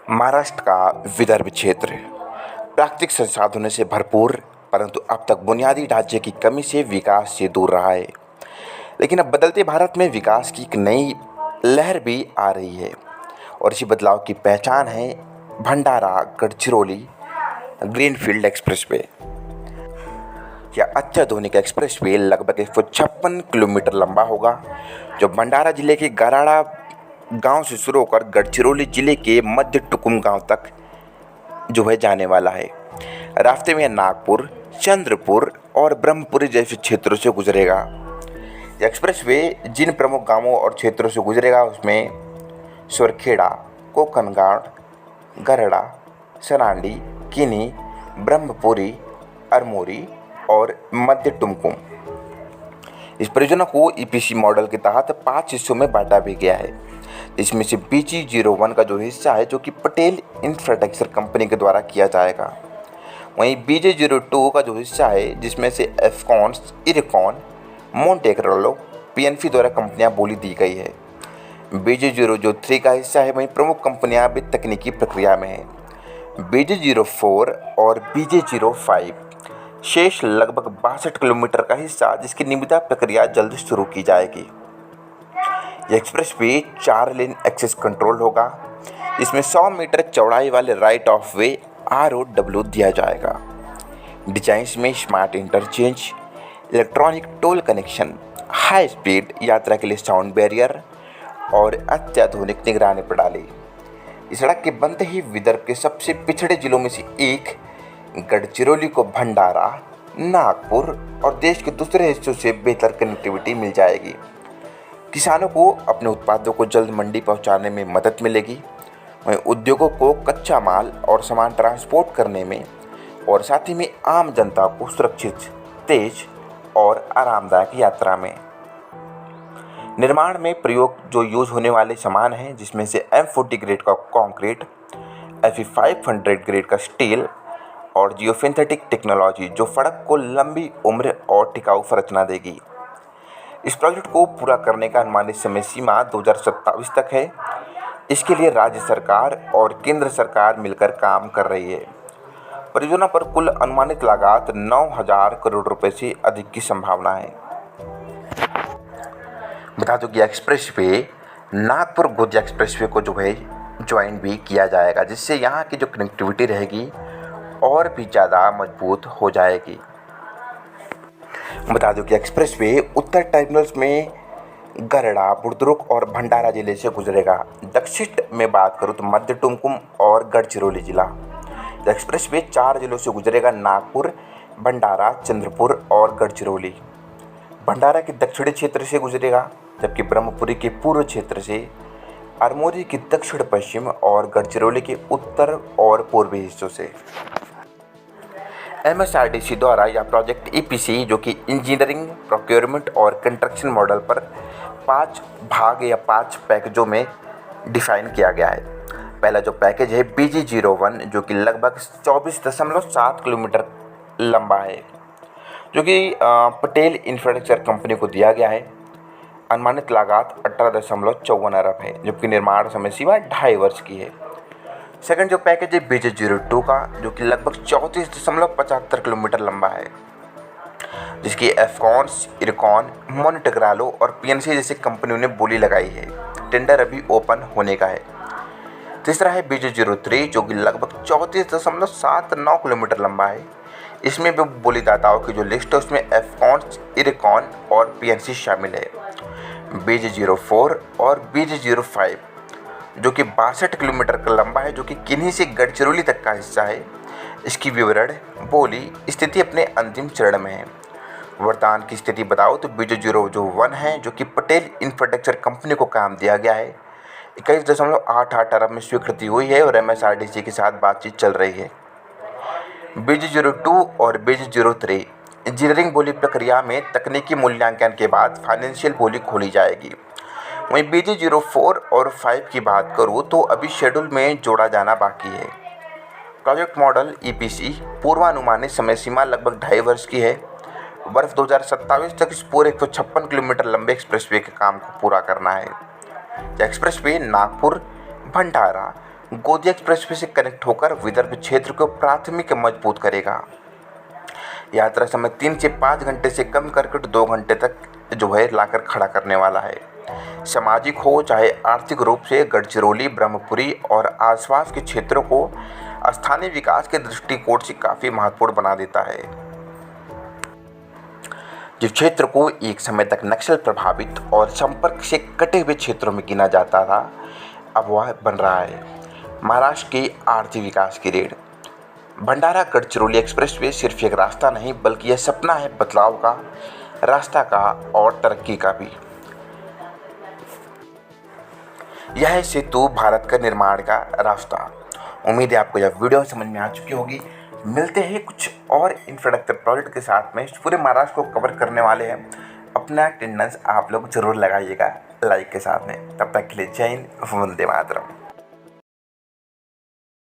महाराष्ट्र का विदर्भ क्षेत्र प्राकृतिक संसाधनों से भरपूर, परंतु अब तक बुनियादी ढांचे की कमी से विकास से दूर रहा है। लेकिन अब बदलते भारत में विकास की एक नई लहर भी आ रही है और इसी बदलाव की पहचान है भंडारा गढ़चिरौली ग्रीनफील्ड एक्सप्रेसवे। यह अत्याधुनिक एक्सप्रेसवे लगभग 156 किलोमीटर लंबा होगा, जो भंडारा जिले के गराड़ा गांव से शुरू होकर गढ़चिरौली जिले के मध्य टुकुम गांव तक जो है जाने वाला है। रास्ते में नागपुर, चंद्रपुर और ब्रह्मपुरी जैसे क्षेत्रों से गुजरेगा। यह एक्सप्रेसवे जिन प्रमुख गांवों और क्षेत्रों से गुजरेगा उसमें सुरखेड़ा, कोकनगांव, गरड़ा, सरांडी, किनी, ब्रह्मपुरी, अरमोरी और मध्य टुमकुम। इस परियोजना को ईपीसी मॉडल के तहत 5 हिस्सों में बांटा भी गया है, जिसमें से BG01 का जो हिस्सा है जो कि पटेल इंफ्रास्ट्रक्चर कंपनी के द्वारा किया जाएगा। वहीं BG02 का जो हिस्सा है जिसमें से एफकॉन, इरकॉन, मोन्टेक्रेलो, PNC द्वारा कंपनियां बोली दी गई है। BG03 का हिस्सा है, वहीं प्रमुख कंपनियां भी तकनीकी प्रक्रिया में हैं। BG04 और BG05 शेष लगभग 62 किलोमीटर का हिस्सा जिसकी निविदा प्रक्रिया जल्द शुरू की जाएगी। यह एक्सप्रेसवे 4 लेन एक्सेस कंट्रोल होगा, जिसमें 100 मीटर चौड़ाई वाले राइट ऑफ वे ROW दिया जाएगा। डिजाइन में smart interchange, electronic toll connection, high speed यात्रा के लिए साउंड बैरियर और अत्याधुनिक निगरानी प्रणाली। इस सड़क के बनते ही विदर्भ के सबसे पिछड़े जिलों में से एक गढ़चिरौली को भंडारा, नागपुर और देश के दूसरे हिस्सों से बेहतर कनेक्टिविटी मिल जाएगी। किसानों को अपने उत्पादों को जल्द मंडी पहुंचाने में मदद मिलेगी, वहीं उद्योगों को कच्चा माल और सामान ट्रांसपोर्ट करने में और साथ ही में आम जनता को सुरक्षित, तेज और आरामदायक यात्रा में। निर्माण में प्रयोग जो यूज होने वाले सामान हैं जिसमें से M40 ग्रेड का कंक्रीट, Fe 500 ग्रेड का स्टील और जियोसिंथेटिक टेक्नोलॉजी जो सड़क को लंबी उम्र और टिकाऊ संरचना देगी। इस प्रोजेक्ट को पूरा करने का अनुमानित समय सीमा 2027 तक है। इसके लिए राज्य सरकार और केंद्र सरकार मिलकर काम कर रही है। परियोजना पर कुल अनुमानित लागत 9,000 करोड़ रुपए से अधिक की संभावना है। बता दूं कि एक्सप्रेसवे नागपुर गोंदिया एक्सप्रेसवे को जो है ज्वाइन भी किया जाएगा, जिससे यहाँ की जो कनेक्टिविटी रहेगी और भी ज़्यादा मजबूत हो जाएगी। बता दूं कि एक्सप्रेसवे उत्तर टर्मिनल्स में गरड़ा, बुर्दुरुक और भंडारा जिले से गुजरेगा। दक्षिण में बात करूं तो मध्य टुमकुम और गढ़चिरौली जिला। एक्सप्रेसवे 4 जिलों से गुजरेगा, नागपुर, भंडारा, चंद्रपुर और गढ़चिरौली। भंडारा के दक्षिणी क्षेत्र से गुजरेगा, जबकि ब्रह्मपुरी के पूर्व क्षेत्र से, अरमोरी की दक्षिण पश्चिम और गढ़चिरौली के उत्तर और पूर्वी हिस्सों से। MSRDC द्वारा यह प्रोजेक्ट EPC जो कि इंजीनियरिंग, प्रोक्योरमेंट और कंस्ट्रक्शन मॉडल पर 5 भाग या 5 पैकेजों में डिफाइन किया गया है। पहला जो पैकेज है BG01 जो कि लगभग 24.7 किलोमीटर लंबा है, जो कि पटेल इंफ्रास्ट्रक्चर कंपनी को दिया गया है। अनुमानित लागत 18.54 अरब है, जबकि निर्माण समय सीमा 2.5 वर्ष की है। सेकंड जो पैकेज है BG02 का, जो कि लगभग 34.75 किलोमीटर लंबा है, जिसकी एफकॉन, इरकॉन, मोन्टेक्रेलो और PNC जैसी कंपनियों ने बोली लगाई है। टेंडर अभी ओपन होने का है। तीसरा है BG03 जो कि लगभग 34.79 किलोमीटर लंबा है। इसमें भी बोलीदाताओं की जो लिस्ट है उसमें एफकॉन, इरकॉन और PNC शामिल है। BG04 और BG05 जो कि 62 किलोमीटर का लंबा है, जो कि किन्हीं से गढ़चिरौली तक का हिस्सा है। इसकी विवरण, बोली, स्थिति अपने अंतिम चरण में है। वर्तमान की स्थिति बताओ तो BG01 है जो कि पटेल इंफ्रास्ट्रक्चर कंपनी को काम दिया गया है। 21.88 अरब में स्वीकृति हुई है और MSRDC के साथ बातचीत चल रही है। BG02 और BG03 इंजीनियरिंग बोली प्रक्रिया में तकनीकी मूल्यांकन के बाद फाइनेंशियल बोली खोली जाएगी। वहीं BG04 और 5 की बात करूँ तो अभी शेड्यूल में जोड़ा जाना बाकी है। प्रोजेक्ट मॉडल EPC पूर्वानुमानित समय सीमा लगभग 2.5 वर्ष की है। वर्ष 2027 तक इस पूरे 156 किलोमीटर लंबे एक्सप्रेसवे के काम को पूरा करना है। एक्सप्रेसवे नागपुर, भंडारा, गोदी एक्सप्रेसवे से कनेक्ट होकर विदर्भ क्षेत्र को प्राथमिक मजबूत करेगा। यात्रा समय 3 से 5 घंटे से कम करके 2 घंटे तक जो है लाकर खड़ा करने वाला है। सामाजिक हो चाहे आर्थिक रूप से गढ़चिरौली, ब्रह्मपुरी और आसपास के क्षेत्रों को स्थानीय विकास के दृष्टिकोण से काफ़ी महत्वपूर्ण बना देता है। जिस क्षेत्र को एक समय तक नक्सल प्रभावित और संपर्क से कटे हुए क्षेत्रों में गिना जाता था, अब वह बन रहा है महाराष्ट्र के आर्थिक विकास की रीढ़। भंडारा गढ़चिरौली एक्सप्रेसवे सिर्फ एक रास्ता नहीं बल्कि यह सपना है बदलाव का, रास्ता का और तरक्की का भी। यह सेतु भारत का निर्माण का रास्ता। उम्मीद है आपको यह वीडियो समझ में आ चुकी होगी। मिलते हैं कुछ और इंफ्रास्ट्रक्चर प्रोजेक्ट के साथ में, पूरे महाराष्ट्र को कवर करने वाले हैं। अपना अटेंडेंस आप लोग जरूर लगाइएगा लाइक के साथ में। तब तक के लिए जय हिंद, वंदे मातरम।